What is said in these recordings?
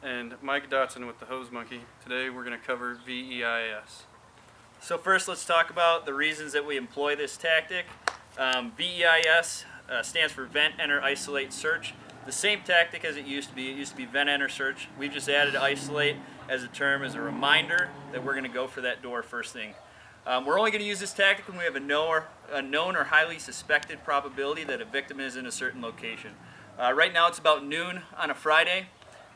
and Mike Dotson with the Hose Monkey. Today we're going to cover VEIS. So first let's talk about the reasons that we employ this tactic. VEIS stands for Vent, Enter, Isolate, Search. The same tactic as it used to be. It used to be Vent, Enter, Search. We've just added Isolate as a term, as a reminder that we're going to go for that door first thing. We're only going to use this tactic when we have a known or highly suspected probability that a victim is in a certain location. Right now it's about noon on a Friday.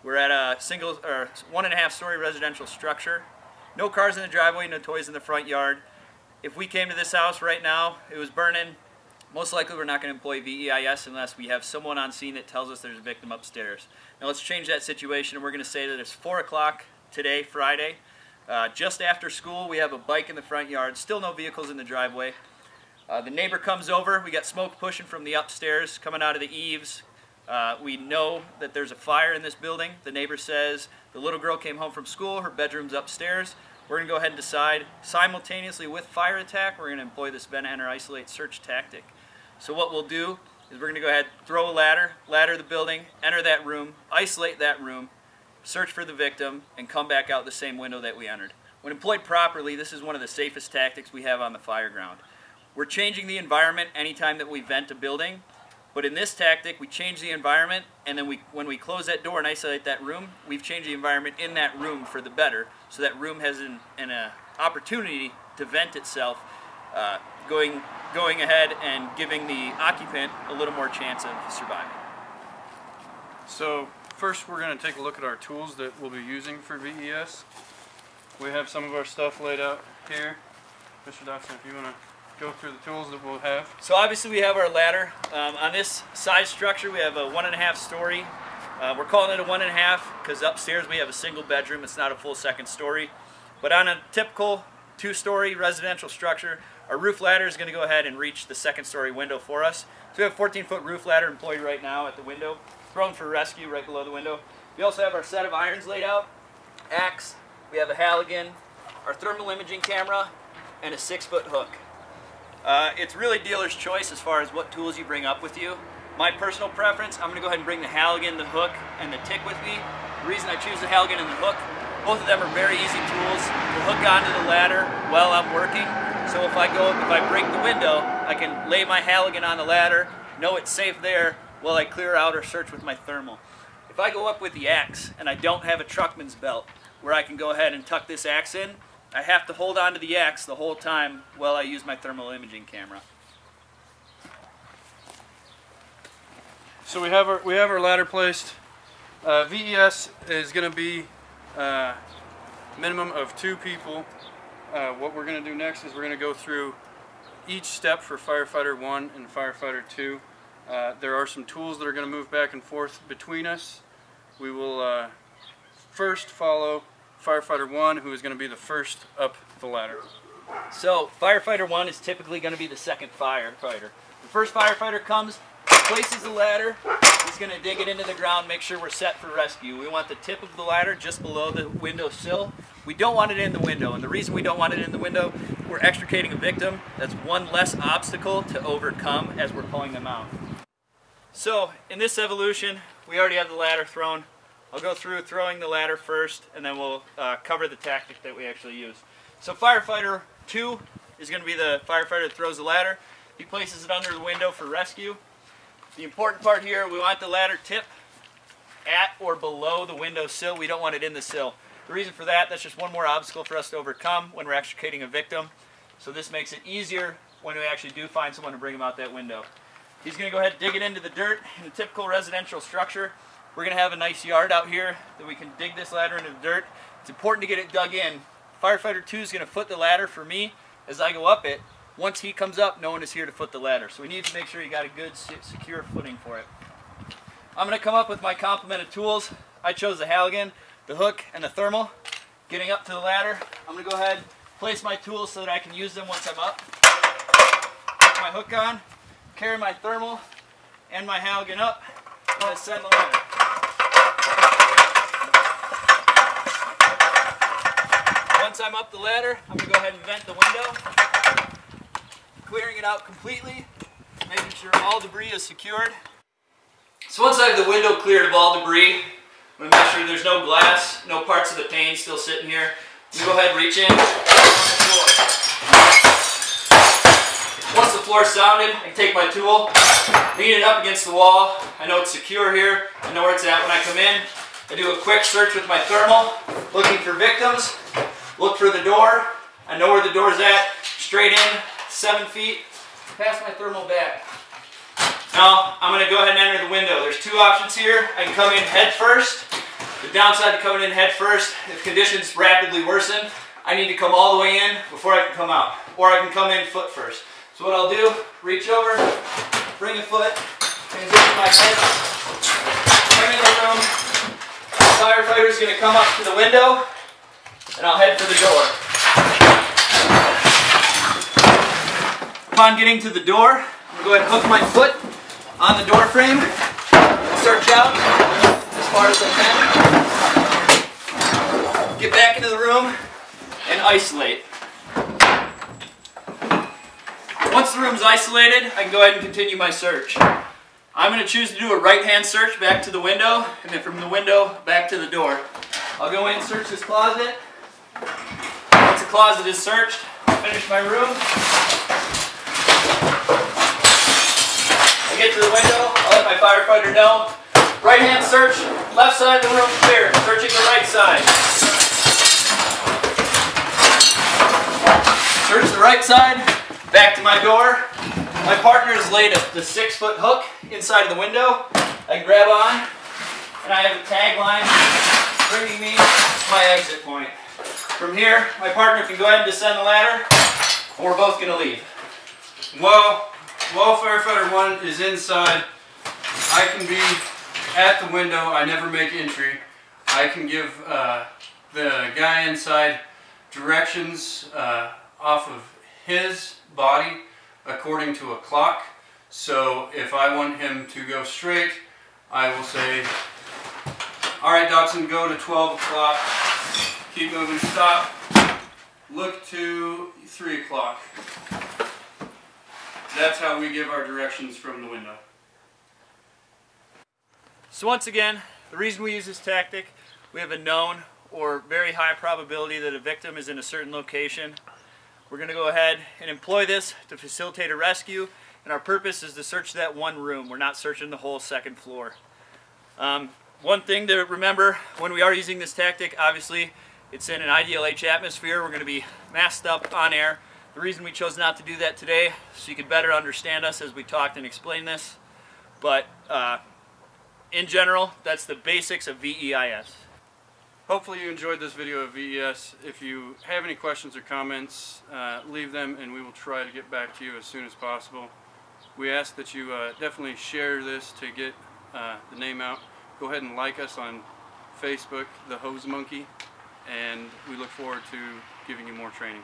We're at a 1.5 story residential structure. No cars in the driveway, no toys in the front yard. If we came to this house right now, it was burning, most likely we're not going to employ VEIS unless we have someone on scene that tells us there's a victim upstairs. Now let's change that situation, and we're going to say that it's 4 o'clock today, Friday. Just after school, we have a bike in the front yard, still no vehicles in the driveway. The neighbor comes over, we got smoke pushing from the upstairs, coming out of the eaves. We know that there's a fire in this building. The neighbor says the little girl came home from school, her bedroom's upstairs. We're going to go ahead and decide, simultaneously with fire attack, we're going to employ this Vent, Enter, Isolate, Search tactic. So what we'll do is we're going to go ahead, throw a ladder the building, enter that room, isolate that room, search for the victim, and come back out the same window that we entered. When employed properly, this is one of the safest tactics we have on the fire ground. We're changing the environment anytime that we vent a building. But in this tactic, we change the environment, and then when we close that door and isolate that room, we've changed the environment in that room for the better, so that room has an opportunity to vent itself, going ahead and giving the occupant a little more chance of surviving. So first we're going to take a look at our tools that we'll be using for VES. We have some of our stuff laid out here. Mr. Dotson, if you want to go through the tools that we'll have. So obviously we have our ladder. On this size structure we have a 1.5 story. We're calling it a 1.5 because upstairs we have a single bedroom. It's not a full second story. But on a typical 2-story residential structure, our roof ladder is going to go ahead and reach the 2nd story window for us. So we have a 14-foot roof ladder employed right now at the window, thrown for rescue right below the window. We also have our set of irons laid out, axe, we have a Halligan, our thermal imaging camera, and a 6-foot hook. It's really dealer's choice as far as what tools you bring up with you. My personal preference, I'm going to go ahead and bring the Halligan, the hook, and the tick with me. The reason I choose the Halligan and the hook, both of them are very easy tools to hook onto the ladder while I'm working. So if I break the window, I can lay my Halligan on the ladder, know it's safe there while I clear out or search with my thermal. If I go up with the axe and I don't have a truckman's belt where I can go ahead and tuck this axe in, I have to hold on to the axe the whole time while I use my thermal imaging camera. So we have our ladder placed. VES is going to be minimum of 2 people. What we're going to do next is we're going to go through each step for Firefighter 1 and Firefighter 2. There are some tools that are going to move back and forth between us. We will first follow Firefighter 1, who is going to be the first up the ladder. So Firefighter 1 is typically going to be the second firefighter. The first firefighter comes, places the ladder, he's going to dig it into the ground, make sure we're set for rescue. We want the tip of the ladder just below the window sill. We don't want it in the window, and the reason we don't want it in the window, we're extricating a victim. That's one less obstacle to overcome as we're pulling them out. So in this evolution, we already have the ladder thrown. I'll go through throwing the ladder first, and then we'll cover the tactic that we actually use. So Firefighter 2 is going to be the firefighter that throws the ladder. He places it under the window for rescue. The important part here, we want the ladder tip at or below the window sill. We don't want it in the sill. The reason for that, that's just one more obstacle for us to overcome when we're extricating a victim. So this makes it easier when we actually do find someone to bring them out that window. He's going to go ahead and dig it into the dirt. In a typical residential structure, we're going to have a nice yard out here that we can dig this ladder into the dirt. It's important to get it dug in. Firefighter 2 is going to foot the ladder for me as I go up it. Once he comes up, no one is here to foot the ladder. So we need to make sure you got a good, secure footing for it. I'm going to come up with my complement of tools. I chose the Halligan, the hook, and the thermal. Getting up to the ladder, I'm going to go ahead, place my tools so that I can use them once I'm up. Put my hook on, carry my thermal and my Halligan up, and ascend the ladder. Once I'm up the ladder, I'm going to go ahead and vent the window, clearing it out completely, making sure all debris is secured. So once I have the window cleared of all debris, I'm going to make sure there's no glass, no parts of the pane still sitting here. I'm going to go ahead and reach in. Once the floor is sounded, I can take my tool, lean it up against the wall. I know it's secure here. I know where it's at when I come in. I do a quick search with my thermal, looking for victims. Look for the door. I know where the door's at. Straight in, 7 feet. Pass my thermal back. Now, I'm going to go ahead and enter the window. There's two options here. I can come in head first. The downside to coming in head first, if conditions rapidly worsen, I need to come all the way in before I can come out. Or I can come in foot first. So what I'll do, reach over, bring a foot, transition my head, come in the room. The firefighter's going to come up to the window, and I'll head for the door. Upon getting to the door, I'm going to go ahead and hook my foot on the door frame, search out as far as I can, get back into the room, and isolate. Once the room's isolated, I can go ahead and continue my search. I'm going to choose to do a right-hand search back to the window, and then from the window back to the door. I'll go in and search this closet. Once the closet is searched, I'll finish my room. I get to the window, I'll let my firefighter know. Right-hand search, left side of the room clear, searching the right side. Search the right side. Back to my door. My partner has laid the 6-foot hook inside of the window. I can grab on, and I have a tag line bringing me to my exit point. From here, my partner can go ahead and descend the ladder, and we're both going to leave. While Firefighter 1 is inside, I can be at the window. I never make entry. I can give the guy inside directions off of his body according to a clock. So if I want him to go straight, I will say, alright Dotson, go to 12 o'clock, keep moving, stop, look to 3 o'clock. That's how we give our directions from the window. So once again, the reason we use this tactic, we have a known or very high probability that a victim is in a certain location. We're going to go ahead and employ this to facilitate a rescue, and our purpose is to search that one room. We're not searching the whole second floor. One thing to remember when we are using this tactic, obviously it's in an IDLH atmosphere. We're going to be masked up on air. The reason we chose not to do that today, so you could better understand us as we talked and explained this. But in general, that's the basics of VEIS. Hopefully you enjoyed this video of VES. If you have any questions or comments, leave them and we will try to get back to you as soon as possible. We ask that you definitely share this to get the name out. Go ahead and like us on Facebook, The Hose Monkey, and we look forward to giving you more training.